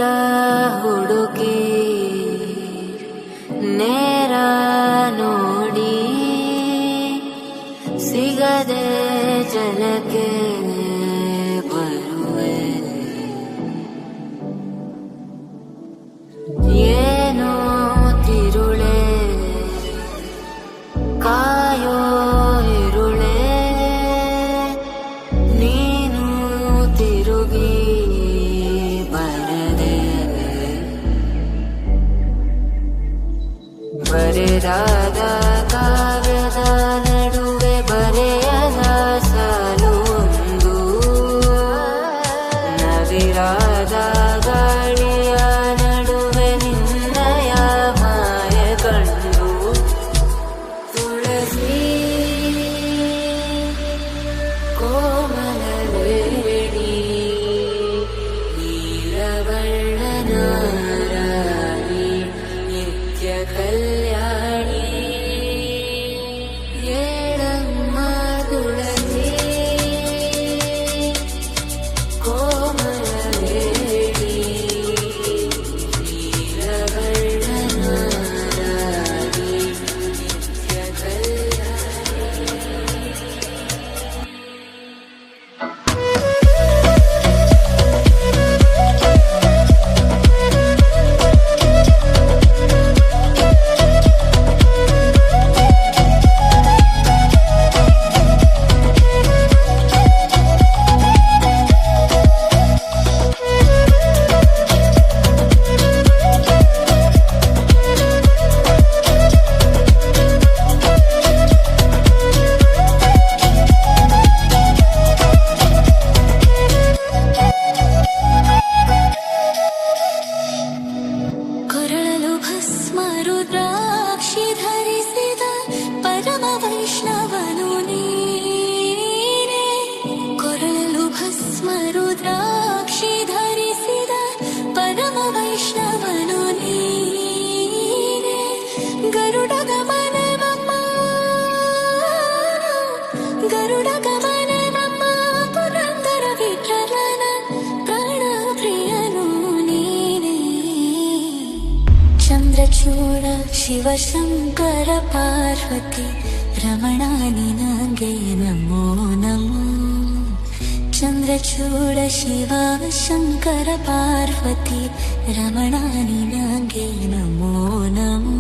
ತೀರ ಹುಡುಕಿ ನೇರ ನೋಡಿ ಸಿಗದೆ ಜನಕ್ಕೆ ಬರುವೆ. ಏನೋ ತಿರುಳೆ ಕಾಯೋ ಇರುಳೆ ನೀನು ತಿರುಗಿ ಬರದೆ. ಬರೆದಾದ ಕಾವ್ಯದ ನಡುವೆ ಬರೆಯದ ಸಾಲು ಒಂದು, ನವಿರಾದ ಗಾಳಿಯ ನಡುವೆ ನಿನ್ನಯ ಮಾಯ ಕಂಡು. ತುಳಸಿ ಕೋಮಲವೇಣಿ ನೀಲವರ್ಣನ ರಾಣಿ ನಿತ್ಯ ಕಲ್ಯಾಣಿ ಏಳಮ್ಮ ತುಳಸಿ ಕೋಮಲವೇಣಿ ನೀಲವರ್ಣನ ರಾಣಿ ನಿತ್ಯ ಕಲ್ಯಾಣಿ. ಕೊರಳಲು ಭಸ್ಮ ರುದ್ರಾಕ್ಷಿ ಧರಿಸಿದ ಪರಮ ವೈಷ್ಣವನು ನೀನೇ. ಕೊರಳಲು ಭಸ್ಮ ರುದ್ರಾಕ್ಷಿ ಧರಿಸಿದ ಪರಮ ವೈಷ್ಣವನು ನೀನೇ. ಗರುಡ ಗಮನ ನಮ್ಮ ಗರುಡ ಗಮನ ನಮ್ಮ ಪುರಂದರ ವಿಠಲನ ಪ್ರಾಣ ಪ್ರಿಯನು ನೀನೇ. ಚಂದ್ರಚೂಡ ಶಿವಶಂಕರ ಪಾರ್ವತಿ ರಮಣ ನಿನಗೆ ನಮೋ ನಮೋ. ಚಂದ್ರಚೂಡ ಶಿವ ಶಂಕರ ಪಾರ್ವತಿ ರಮಣ ನಿನಗೆ ನಮೋ ನಮೋ.